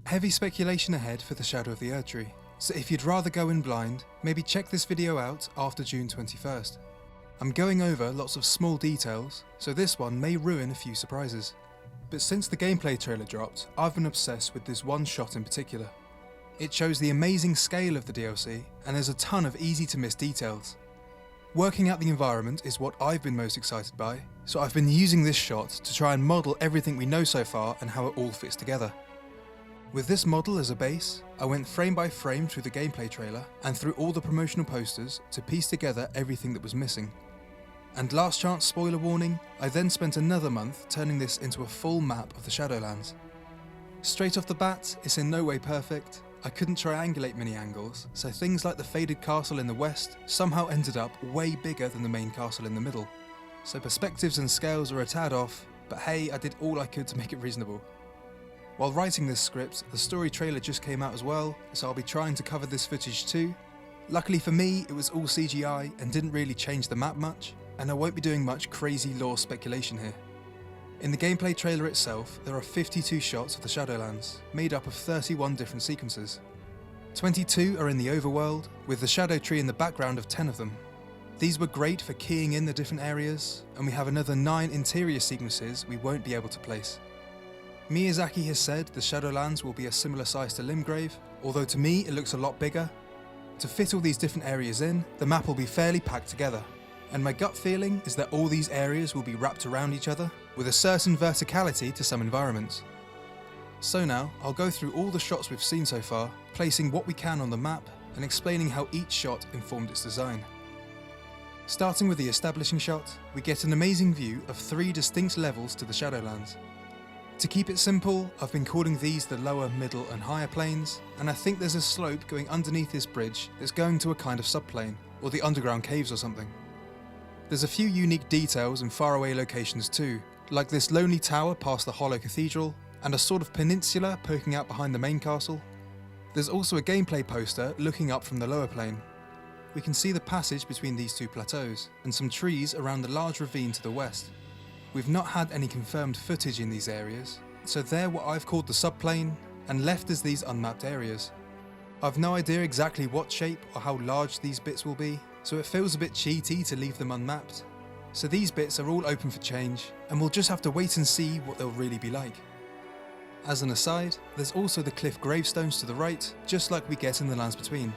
Heavy speculation ahead for the Shadow of the Erdtree, so if you'd rather go in blind, maybe check this video out after June 21st. I'm going over lots of small details, so this one may ruin a few surprises. But since the gameplay trailer dropped, I've been obsessed with this one shot in particular. It shows the amazing scale of the DLC, and there's a ton of easy to miss details. Working out the environment is what I've been most excited by, so I've been using this shot to try and model everything we know so far and how it all fits together. With this model as a base, I went frame by frame through the gameplay trailer and through all the promotional posters to piece together everything that was missing. And last chance spoiler warning, I then spent another month turning this into a full map of the Shadowlands. Straight off the bat, it's in no way perfect. I couldn't triangulate many angles, so things like the faded castle in the west somehow ended up way bigger than the main castle in the middle. So perspectives and scales are a tad off, but hey, I did all I could to make it reasonable. While writing this script, the story trailer just came out as well, so I'll be trying to cover this footage too. Luckily for me, it was all CGI and didn't really change the map much, and I won't be doing much crazy lore speculation here. In the gameplay trailer itself, there are 52 shots of the Shadowlands, made up of 31 different sequences. 22 are in the overworld, with the Shadow Tree in the background of 10 of them. These were great for keying in the different areas, and we have another 9 interior sequences we won't be able to place. Miyazaki has said the Shadowlands will be a similar size to Limgrave, although to me it looks a lot bigger. To fit all these different areas in, the map will be fairly packed together, and my gut feeling is that all these areas will be wrapped around each other, with a certain verticality to some environments. So now, I'll go through all the shots we've seen so far, placing what we can on the map, and explaining how each shot informed its design. Starting with the establishing shot, we get an amazing view of 3 distinct levels to the Shadowlands. To keep it simple, I've been calling these the lower, middle and higher planes, and I think there's a slope going underneath this bridge that's going to a kind of subplane, or the underground caves or something. There's a few unique details in faraway locations too, like this lonely tower past the hollow cathedral, and a sort of peninsula poking out behind the main castle. There's also a gameplay poster looking up from the lower plane. We can see the passage between these 2 plateaus, and some trees around the large ravine to the west. We've not had any confirmed footage in these areas, so they're what I've called the subplane, and left as these unmapped areas. I've no idea exactly what shape or how large these bits will be, so it feels a bit cheaty to leave them unmapped. So these bits are all open for change, and we'll just have to wait and see what they'll really be like. As an aside, there's also the cliff gravestones to the right, just like we get in the Lands Between.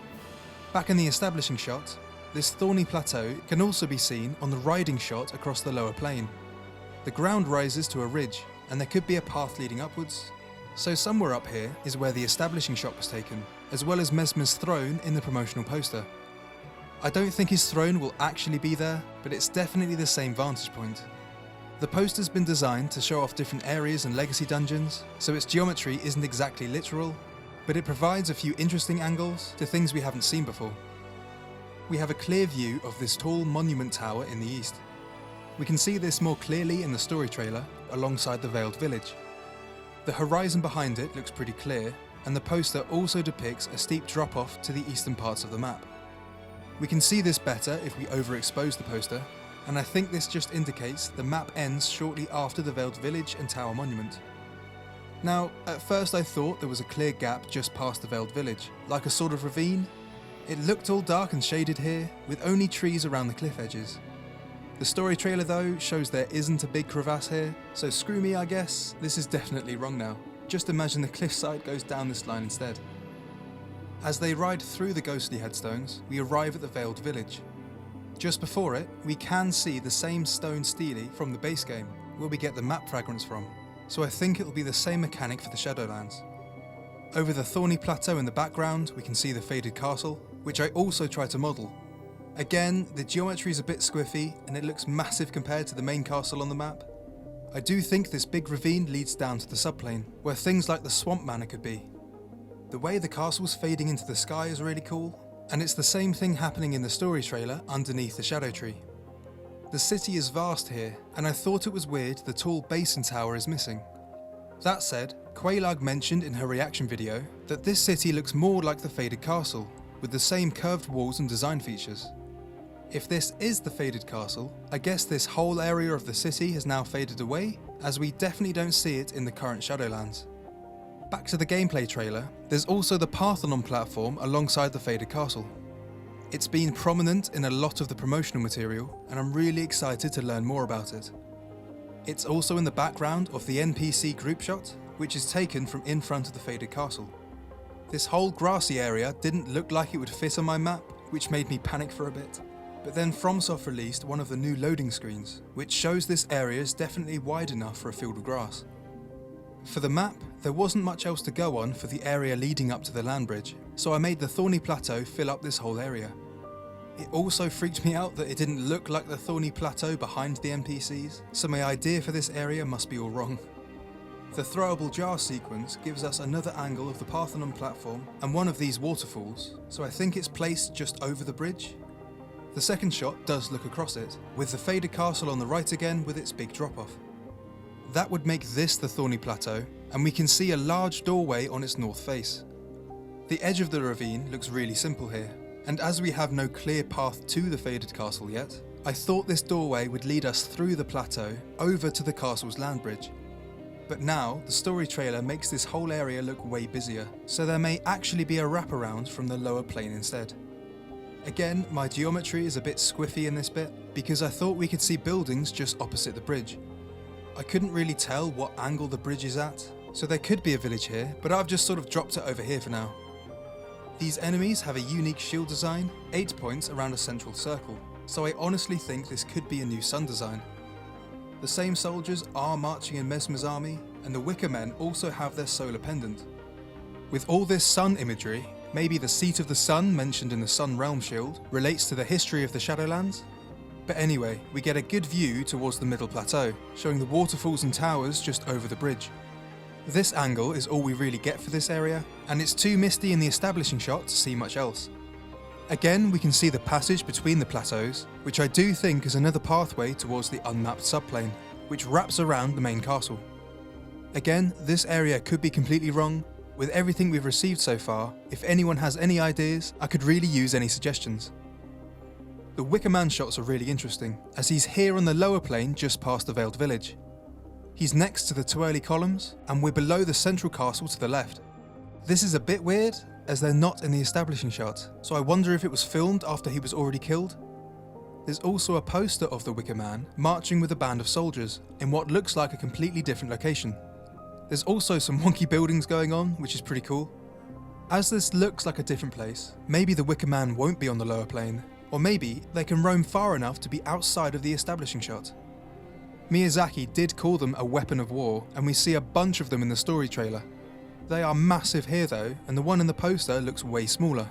Back in the establishing shot, this thorny plateau can also be seen on the riding shot across the lower plane. The ground rises to a ridge, and there could be a path leading upwards, so somewhere up here is where the establishing shot was taken, as well as Mesmer's throne in the promotional poster. I don't think his throne will actually be there, but it's definitely the same vantage point. The poster's been designed to show off different areas and legacy dungeons, so its geometry isn't exactly literal, but it provides a few interesting angles to things we haven't seen before. We have a clear view of this tall monument tower in the east. We can see this more clearly in the story trailer, alongside the Veiled Village. The horizon behind it looks pretty clear, and the poster also depicts a steep drop-off to the eastern parts of the map. We can see this better if we overexpose the poster, and I think this just indicates the map ends shortly after the Veiled Village and Tower Monument. Now, at first I thought there was a clear gap just past the Veiled Village, like a sort of ravine. It looked all dark and shaded here, with only trees around the cliff edges. The story trailer though shows there isn't a big crevasse here, so screw me I guess, this is definitely wrong now. Just imagine the cliffside goes down this line instead. As they ride through the ghostly headstones, we arrive at the Veiled Village. Just before it, we can see the same stone stele from the base game, where we get the map fragments from, so I think it'll be the same mechanic for the Shadowlands. Over the thorny plateau in the background, we can see the faded castle, which I also tried to model. Again, the geometry is a bit squiffy, and it looks massive compared to the main castle on the map. I do think this big ravine leads down to the subplane, where things like the swamp manor could be. The way the castle's fading into the sky is really cool, and it's the same thing happening in the story trailer underneath the Shadow Tree. The city is vast here, and I thought it was weird the tall basin tower is missing. That said, Quailag mentioned in her reaction video that this city looks more like the faded castle, with the same curved walls and design features. If this is the faded castle, I guess this whole area of the city has now faded away, as we definitely don't see it in the current Shadowlands. Back to the gameplay trailer, there's also the Parthenon platform alongside the faded castle. It's been prominent in a lot of the promotional material, and I'm really excited to learn more about it. It's also in the background of the NPC group shot, which is taken from in front of the faded castle. This whole grassy area didn't look like it would fit on my map, which made me panic for a bit. But then FromSoft released one of the new loading screens, which shows this area is definitely wide enough for a field of grass. For the map, there wasn't much else to go on for the area leading up to the land bridge, so I made the Thorny Plateau fill up this whole area. It also freaked me out that it didn't look like the Thorny Plateau behind the NPCs, so my idea for this area must be all wrong. The throwable jar sequence gives us another angle of the Parthenon platform and one of these waterfalls, so I think it's placed just over the bridge. The second shot does look across it, with the faded castle on the right again with its big drop-off. That would make this the Thorny Plateau, and we can see a large doorway on its north face. The edge of the ravine looks really simple here, and as we have no clear path to the faded castle yet, I thought this doorway would lead us through the plateau over to the castle's land bridge. But now, the story trailer makes this whole area look way busier, so there may actually be a wraparound from the lower plane instead. Again, my geometry is a bit squiffy in this bit, because I thought we could see buildings just opposite the bridge. I couldn't really tell what angle the bridge is at, so there could be a village here, but I've just sort of dropped it over here for now. These enemies have a unique shield design, 8 points around a central circle, so I honestly think this could be a new sun design. The same soldiers are marching in Mesmer's army, and the Wicker Men also have their solar pendant. With all this sun imagery, maybe the seat of the sun mentioned in the Sun Realm shield relates to the history of the Shadowlands? But anyway, we get a good view towards the middle plateau, showing the waterfalls and towers just over the bridge. This angle is all we really get for this area, and it's too misty in the establishing shot to see much else. Again, we can see the passage between the plateaus, which I do think is another pathway towards the unmapped subplane, which wraps around the main castle. Again, this area could be completely wrong. With everything we've received so far, if anyone has any ideas, I could really use any suggestions. The Wicker Man shots are really interesting, as he's here on the lower plane just past the Veiled Village. He's next to the twirly columns, and we're below the central castle to the left. This is a bit weird, as they're not in the establishing shot, so I wonder if it was filmed after he was already killed. There's also a poster of the Wicker Man marching with a band of soldiers, in what looks like a completely different location. There's also some wonky buildings going on, which is pretty cool. As this looks like a different place, maybe the Wicker Man won't be on the lower plane, or maybe they can roam far enough to be outside of the establishing shot. Miyazaki did call them a weapon of war, and we see a bunch of them in the story trailer. They are massive here though, and the one in the poster looks way smaller.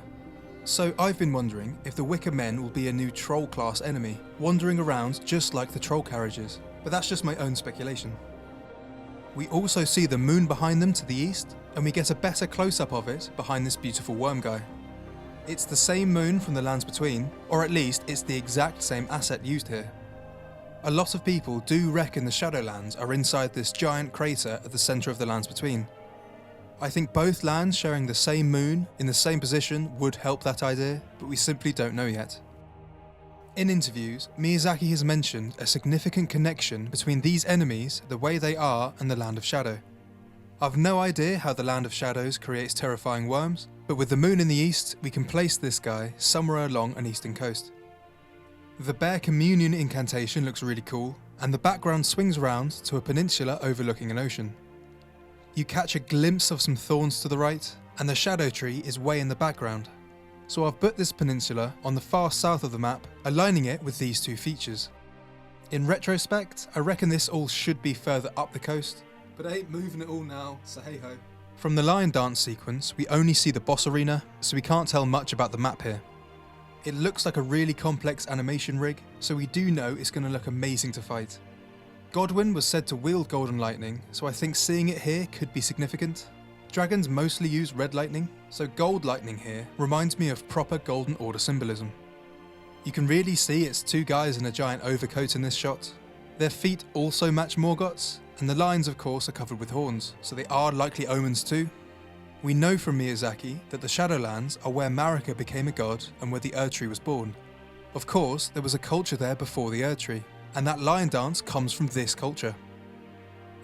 So I've been wondering if the Wicker Men will be a new troll class enemy, wandering around just like the troll carriages, but that's just my own speculation. We also see the moon behind them to the east, and we get a better close-up of it behind this beautiful worm guy. It's the same moon from the Lands Between, or at least it's the exact same asset used here. A lot of people do reckon the Shadowlands are inside this giant crater at the centre of the Lands Between. I think both lands sharing the same moon in the same position would help that idea, but we simply don't know yet. In interviews, Miyazaki has mentioned a significant connection between these enemies, the way they are, and the Land of Shadow. I've no idea how the Land of Shadows creates terrifying worms, but with the moon in the east, we can place this guy somewhere along an eastern coast. The Bear Communion incantation looks really cool, and the background swings around to a peninsula overlooking an ocean. You catch a glimpse of some thorns to the right, and the shadow tree is way in the background. So I've put this peninsula on the far south of the map, aligning it with these two features. In retrospect, I reckon this all should be further up the coast, but I ain't moving it all now, so hey ho. From the lion dance sequence, we only see the boss arena, so we can't tell much about the map here. It looks like a really complex animation rig, so we do know it's going to look amazing to fight. Godwyn was said to wield golden lightning, so I think seeing it here could be significant. Dragons mostly use red lightning, so gold lightning here reminds me of proper Golden Order symbolism. You can really see it's two guys in a giant overcoat in this shot. Their feet also match Morgoth's, and the lions of course are covered with horns, so they are likely omens too. We know from Miyazaki that the Shadowlands are where Marika became a god and where the Erdtree was born. Of course, there was a culture there before the Erdtree, and that lion dance comes from this culture.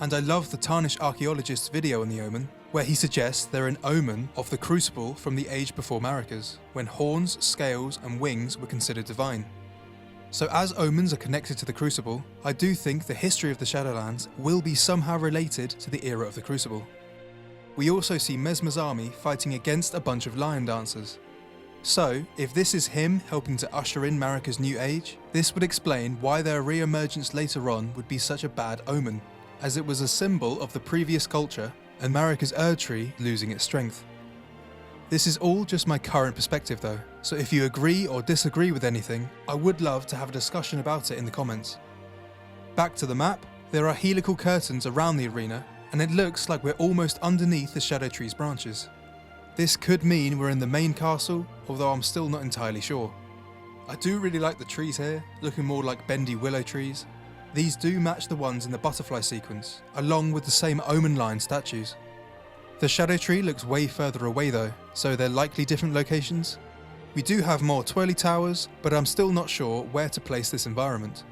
And I love the Tarnished Archaeologist's video on the Omen, where he suggests they're an omen of the Crucible from the age before Maracas, when horns, scales and wings were considered divine. So as omens are connected to the Crucible, I do think the history of the Shadowlands will be somehow related to the era of the Crucible. We also see Messmer's army fighting against a bunch of lion dancers. So, if this is him helping to usher in Marika's new age, this would explain why their re-emergence later on would be such a bad omen, as it was a symbol of the previous culture and Marika's Erdtree losing its strength. This is all just my current perspective though, so if you agree or disagree with anything, I would love to have a discussion about it in the comments. Back to the map, there are helical curtains around the arena, and it looks like we're almost underneath the Shadow Tree's branches. This could mean we're in the main castle, although I'm still not entirely sure. I do really like the trees here, looking more like bendy willow trees. These do match the ones in the butterfly sequence, along with the same omen line statues. The Shadow Tree looks way further away though, so they're likely different locations. We do have more twirly towers, but I'm still not sure where to place this environment.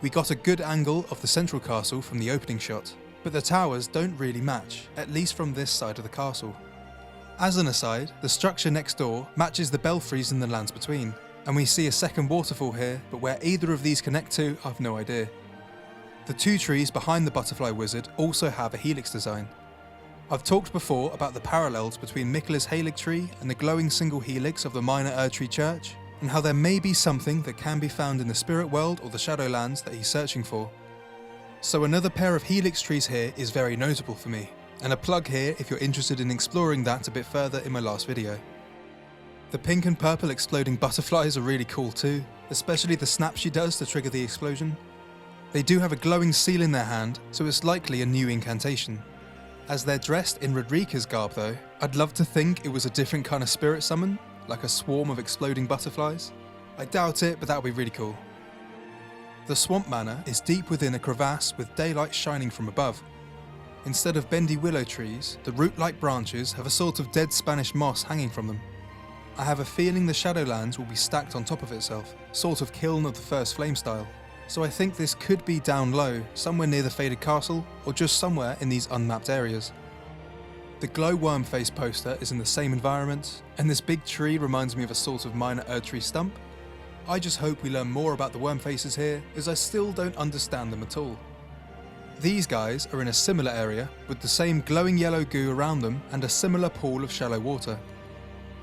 We got a good angle of the central castle from the opening shot, but the towers don't really match, at least from this side of the castle. As an aside, the structure next door matches the belfries in the lands between, and we see a second waterfall here, but where either of these connect to, I've no idea. The two trees behind the butterfly wizard also have a helix design. I've talked before about the parallels between Miquella's Halig tree and the glowing single helix of the minor Erdtree church, and how there may be something that can be found in the spirit world or the Shadowlands that he's searching for. So another pair of helix trees here is very notable for me, and a plug here if you're interested in exploring that a bit further in my last video. The pink and purple exploding butterflies are really cool too, especially the snap she does to trigger the explosion. They do have a glowing seal in their hand, so it's likely a new incantation. As they're dressed in Rodrika's garb though, I'd love to think it was a different kind of spirit summon, like a swarm of exploding butterflies. I doubt it, but that would be really cool. The swamp manor is deep within a crevasse with daylight shining from above. Instead of bendy willow trees, the root-like branches have a sort of dead Spanish moss hanging from them. I have a feeling the Shadowlands will be stacked on top of itself, sort of Kiln of the First Flame style. So I think this could be down low, somewhere near the Faded Castle, or just somewhere in these unmapped areas. The glow worm face poster is in the same environment, and this big tree reminds me of a sort of minor Erdtree stump. I just hope we learn more about the worm faces here, as I still don't understand them at all. These guys are in a similar area, with the same glowing yellow goo around them and a similar pool of shallow water.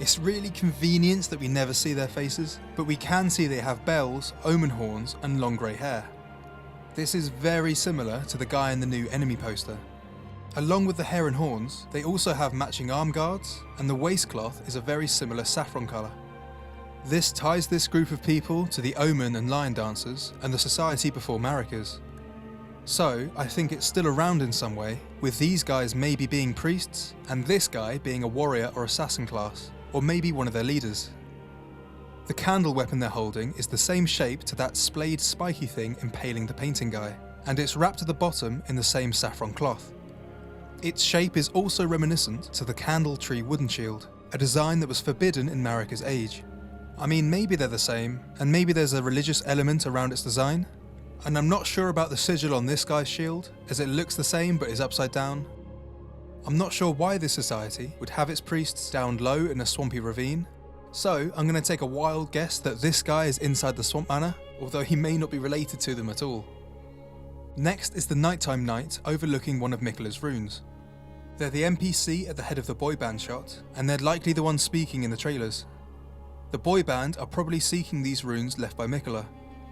It's really convenient that we never see their faces, but we can see they have bells, omen horns and long grey hair. This is very similar to the guy in the new enemy poster. Along with the hair and horns, they also have matching arm guards, and the waistcloth is a very similar saffron colour. This ties this group of people to the omen and lion dancers and the society before Maracas. So I think it's still around in some way, with these guys maybe being priests, and this guy being a warrior or assassin class, or maybe one of their leaders. The candle weapon they're holding is the same shape to that splayed spiky thing impaling the painting guy, and it's wrapped at the bottom in the same saffron cloth. Its shape is also reminiscent to the candle tree wooden shield, a design that was forbidden in Marika's age. I mean, maybe they're the same, and maybe there's a religious element around its design, and I'm not sure about the sigil on this guy's shield, as it looks the same but is upside down. I'm not sure why this society would have its priests down low in a swampy ravine, so I'm going to take a wild guess that this guy is inside the swamp manor, although he may not be related to them at all. Next is the nighttime knight overlooking one of Miquella's runes. They're the NPC at the head of the boy band shot, and they're likely the ones speaking in the trailers. The boy band are probably seeking these runes left by Miquella,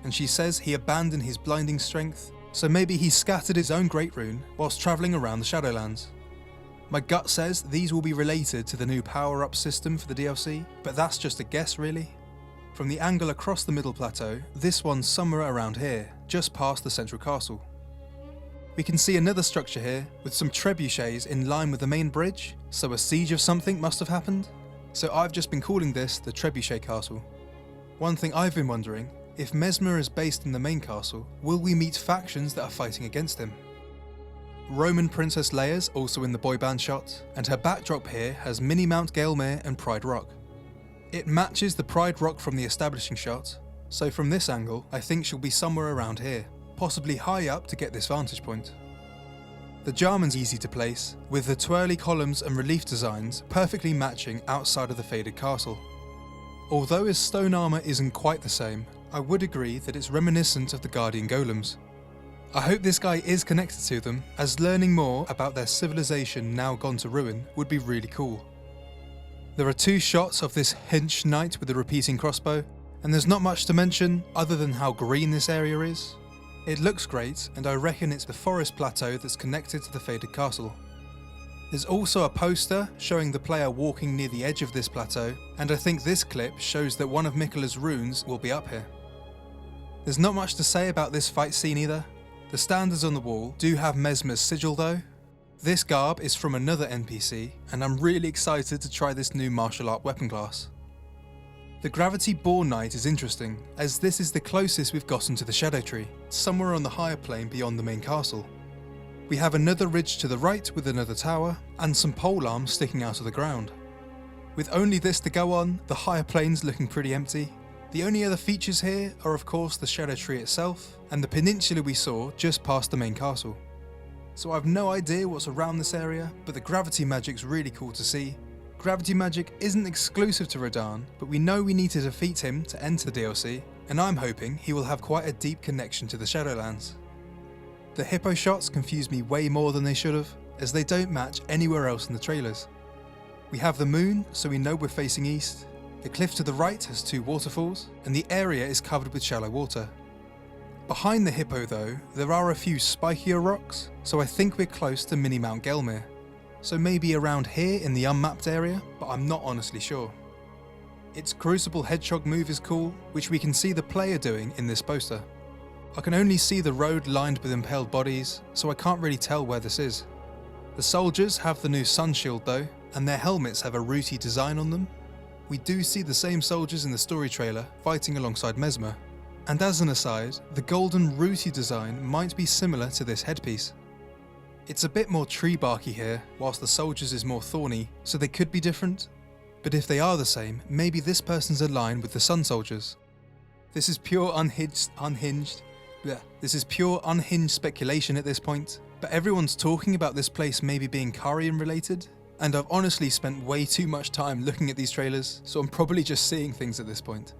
and she says he abandoned his blinding strength, so maybe he scattered his own great rune whilst travelling around the Shadowlands. My gut says these will be related to the new power-up system for the DLC, but that's just a guess really. From the angle across the middle plateau, this one's somewhere around here, just past the central castle. We can see another structure here, with some trebuchets in line with the main bridge, so a siege of something must have happened. So I've just been calling this the Trebuchet Castle. One thing I've been wondering, if Messmer is based in the main castle, will we meet factions that are fighting against him? Roman Princess Leia's also in the boy band shot, and her backdrop here has Mini Mount Gaelmere and Pride Rock. It matches the Pride Rock from the establishing shot, so from this angle I think she'll be somewhere around here, possibly high up to get this vantage point. The Jarman's easy to place, with the twirly columns and relief designs perfectly matching outside of the faded castle. Although his stone armour isn't quite the same, I would agree that it's reminiscent of the Guardian Golems. I hope this guy is connected to them, as learning more about their civilization now gone to ruin would be really cool. There are 2 shots of this hench knight with a repeating crossbow, and there's not much to mention other than how green this area is. It looks great, and I reckon it's the forest plateau that's connected to the faded castle. There's also a poster showing the player walking near the edge of this plateau, and I think this clip shows that one of Miquella's runes will be up here. There's not much to say about this fight scene either. The standards on the wall do have Mesmer's sigil though. This garb is from another NPC, and I'm really excited to try this new martial art weapon class. The Gravity Boar Knight is interesting, as this is the closest we've gotten to the Shadow Tree, somewhere on the higher plane beyond the main castle. We have another ridge to the right with another tower, and some pole arms sticking out of the ground. With only this to go on, the higher plane's looking pretty empty. The only other features here are of course the Shadow Tree itself, and the peninsula we saw just past the main castle. So I've no idea what's around this area, but the gravity magic's really cool to see. Gravity magic isn't exclusive to Radahn, but we know we need to defeat him to enter the DLC, and I'm hoping he will have quite a deep connection to the Shadowlands. The hippo shots confuse me way more than they should have, as they don't match anywhere else in the trailers. We have the moon, so we know we're facing east. The cliff to the right has 2 waterfalls, and the area is covered with shallow water. Behind the hippo though, there are a few spikier rocks, so I think we're close to mini Mount Gelmir. So maybe around here in the unmapped area, but I'm not honestly sure. Its Crucible Hedgehog move is cool, which we can see the player doing in this poster. I can only see the road lined with impaled bodies, so I can't really tell where this is. The soldiers have the new sun shield though, and their helmets have a rooty design on them. We do see the same soldiers in the story trailer fighting alongside Mesmer. And as an aside, the golden rooty design might be similar to this headpiece. It's a bit more tree barky here, whilst the soldiers is more thorny, so they could be different. But if they are the same, maybe this person's aligned with the sun soldiers. This is pure unhinged speculation at this point, but everyone's talking about this place maybe being Karian related, and I've honestly spent way too much time looking at these trailers, so I'm probably just seeing things at this point.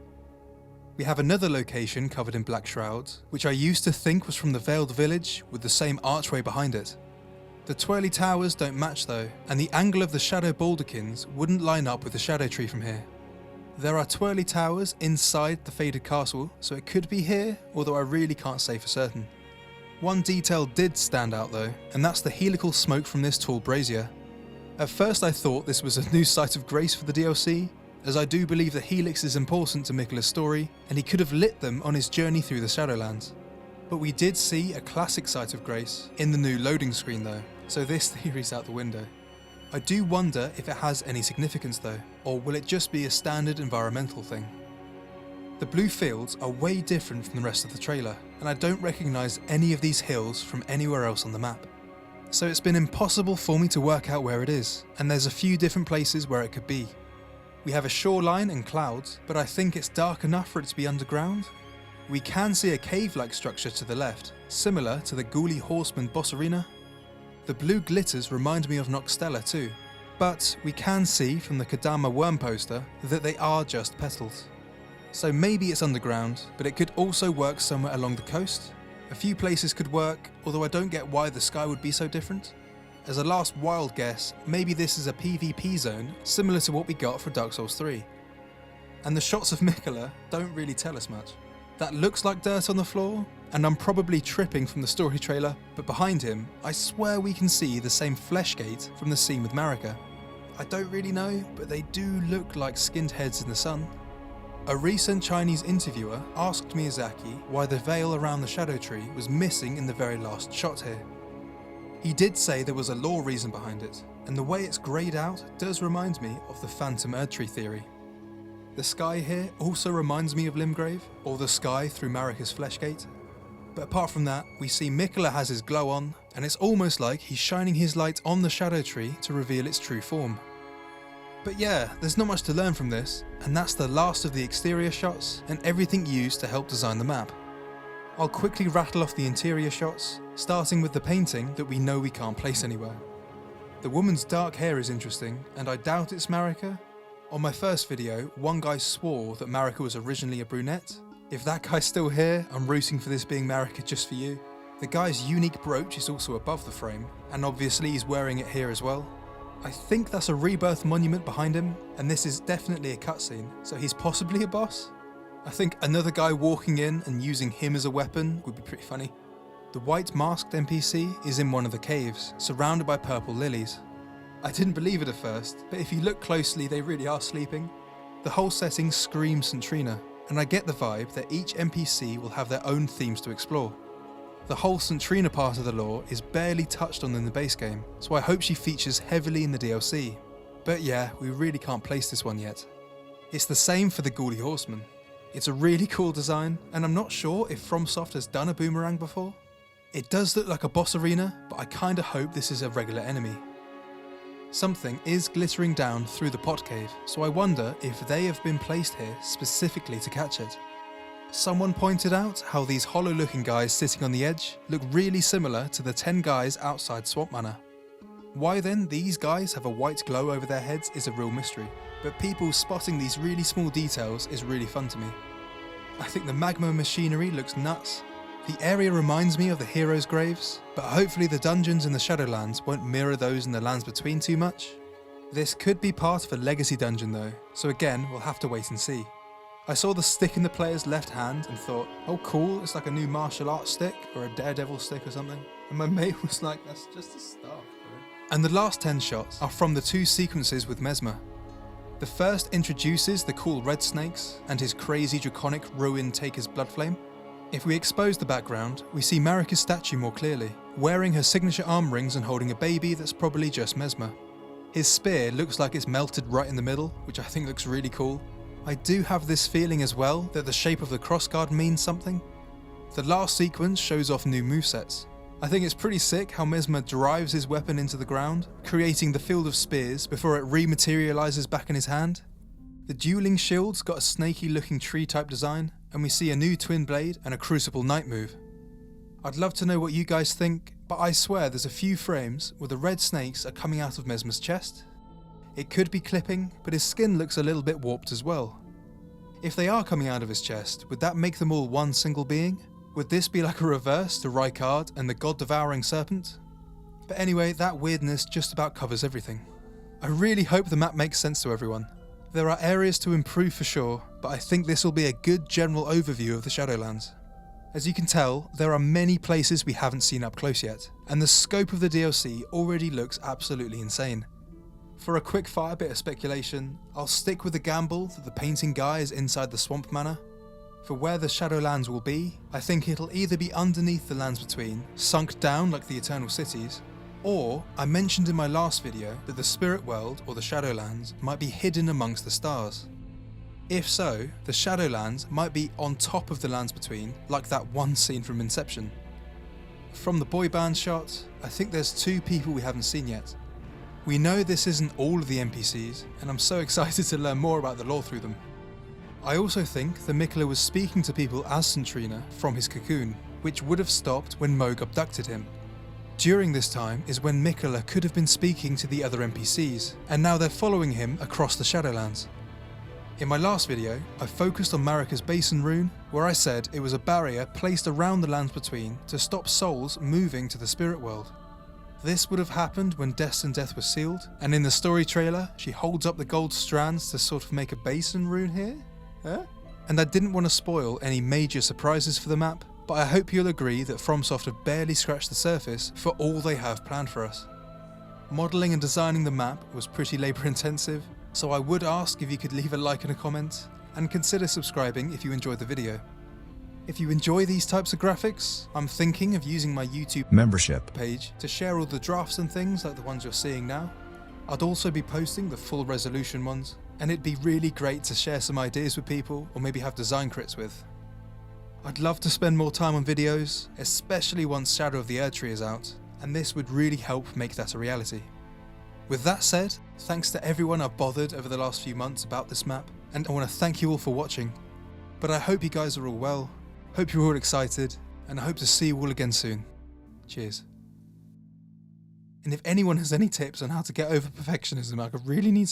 We have another location covered in black shrouds, which I used to think was from the Veiled Village with the same archway behind it. The twirly towers don't match though, and the angle of the shadow baldachins wouldn't line up with the Shadow Tree from here. There are twirly towers inside the faded castle, so it could be here, although I really can't say for certain. One detail did stand out though, and that's the helical smoke from this tall brazier. At first I thought this was a new site of grace for the DLC, as I do believe the helix is important to Miquella's story, and he could have lit them on his journey through the Shadowlands. But we did see a classic site of grace in the new loading screen though, so this theory's out the window. I do wonder if it has any significance though, or will it just be a standard environmental thing? The blue fields are way different from the rest of the trailer, and I don't recognise any of these hills from anywhere else on the map. So it's been impossible for me to work out where it is, and there's a few different places where it could be. We have a shoreline and clouds, but I think it's dark enough for it to be underground. We can see a cave-like structure to the left, similar to the Ghoulie Horseman boss arena. The blue glitters remind me of Noxtella too, but we can see from the Kodama worm poster that they are just petals. So maybe it's underground, but it could also work somewhere along the coast. A few places could work, although I don't get why the sky would be so different. As a last wild guess, maybe this is a PvP zone similar to what we got for Dark Souls 3. And the shots of Miquella don't really tell us much. That looks like dirt on the floor, and I'm probably tripping from the story trailer, but behind him, I swear we can see the same flesh gate from the scene with Marika. I don't really know, but they do look like skinned heads in the sun. A recent Chinese interviewer asked Miyazaki why the veil around the Shadow Tree was missing in the very last shot here. He did say there was a lore reason behind it, and the way it's greyed out does remind me of the Phantom Erdtree theory. The sky here also reminds me of Limgrave, or the sky through Marika's Fleshgate. But apart from that, we see Miquella has his glow on, and it's almost like he's shining his light on the Shadow Tree to reveal its true form. But yeah, there's not much to learn from this, and that's the last of the exterior shots and everything used to help design the map. I'll quickly rattle off the interior shots, starting with the painting that we know we can't place anywhere. The woman's dark hair is interesting, and I doubt it's Marika. On my first video, one guy swore that Marika was originally a brunette. If that guy's still here, I'm rooting for this being Marika just for you. The guy's unique brooch is also above the frame, and obviously he's wearing it here as well. I think that's a rebirth monument behind him, and this is definitely a cutscene, so he's possibly a boss? I think another guy walking in and using him as a weapon would be pretty funny. The white masked NPC is in one of the caves, surrounded by purple lilies. I didn't believe it at first, but if you look closely they really are sleeping. The whole setting screams Centrina, and I get the vibe that each NPC will have their own themes to explore. The whole Centrina part of the lore is barely touched on in the base game, so I hope she features heavily in the DLC. But yeah, we really can't place this one yet. It's the same for the Ghoulie Horseman. It's a really cool design, and I'm not sure if FromSoft has done a boomerang before. It does look like a boss arena, but I kinda hope this is a regular enemy. Something is glittering down through the pot cave, so I wonder if they have been placed here specifically to catch it. Someone pointed out how these hollow looking guys sitting on the edge look really similar to the 10 guys outside Swamp Manor. Why then these guys have a white glow over their heads is a real mystery, but people spotting these really small details is really fun to me. I think the magma machinery looks nuts. The area reminds me of the heroes' graves, but hopefully the dungeons in the Shadowlands won't mirror those in the Lands Between too much. This could be part of a legacy dungeon though, so again we'll have to wait and see. I saw the stick in the player's left hand and thought, oh cool, it's like a new martial arts stick or a daredevil stick or something. And my mate was like, that's just a staff, bro. And the last 10 shots are from the 2 sequences with Mesmer. The first introduces the cool red snakes and his crazy draconic ruin taker's blood flame. If we expose the background, we see Marika's statue more clearly, wearing her signature arm rings and holding a baby that's probably just Mesmer. His spear looks like it's melted right in the middle, which I think looks really cool. I do have this feeling as well that the shape of the crossguard means something. The last sequence shows off new movesets. I think it's pretty sick how Mesmer drives his weapon into the ground, creating the field of spears before it rematerializes back in his hand. The dueling shield's got a snaky looking tree type design, and we see a new twin blade and a crucible knight move. I'd love to know what you guys think, but I swear there's a few frames where the red snakes are coming out of Mesmer's chest. It could be clipping, but his skin looks a little bit warped as well. If they are coming out of his chest, would that make them all one single being? Would this be like a reverse to Rykard and the god-devouring serpent? But anyway, that weirdness just about covers everything. I really hope the map makes sense to everyone. There are areas to improve for sure, but I think this will be a good general overview of the Shadowlands. As you can tell, there are many places we haven't seen up close yet, and the scope of the DLC already looks absolutely insane. For a quick fire bit of speculation, I'll stick with the gamble that the painting guy is inside the Swamp Manor. For where the Shadowlands will be, I think it'll either be underneath the Lands Between, sunk down like the Eternal Cities, or I mentioned in my last video that the Spirit World or the Shadowlands might be hidden amongst the stars. If so, the Shadowlands might be on top of the Lands Between, like that one scene from Inception. From the boy band shot, I think there's 2 people we haven't seen yet. We know this isn't all of the NPCs, and I'm so excited to learn more about the lore through them. I also think that Miquella was speaking to people as Centrina from his cocoon, which would have stopped when Mohg abducted him. During this time is when Miquella could have been speaking to the other NPCs, and now they're following him across the Shadowlands. In my last video, I focused on Marika's Basin Rune, where I said it was a barrier placed around the Lands Between to stop souls moving to the Spirit World. This would have happened when Destined Death was sealed, and in the story trailer, she holds up the gold strands to sort of make a Basin Rune here? Huh? And I didn't want to spoil any major surprises for the map, but I hope you'll agree that FromSoft have barely scratched the surface for all they have planned for us. Modelling and designing the map was pretty labour intensive, so I would ask if you could leave a like and a comment, and consider subscribing if you enjoyed the video. If you enjoy these types of graphics, I'm thinking of using my YouTube membership page to share all the drafts and things like the ones you're seeing now. I'd also be posting the full resolution ones, and it'd be really great to share some ideas with people or maybe have design crits with. I'd love to spend more time on videos, especially once Shadow of the Erdtree is out, and this would really help make that a reality. With that said, thanks to everyone I've bothered over the last few months about this map, and I want to thank you all for watching. But I hope you guys are all well. Hope you're all excited, and I hope to see you all again soon. Cheers. And if anyone has any tips on how to get over perfectionism, I could really need some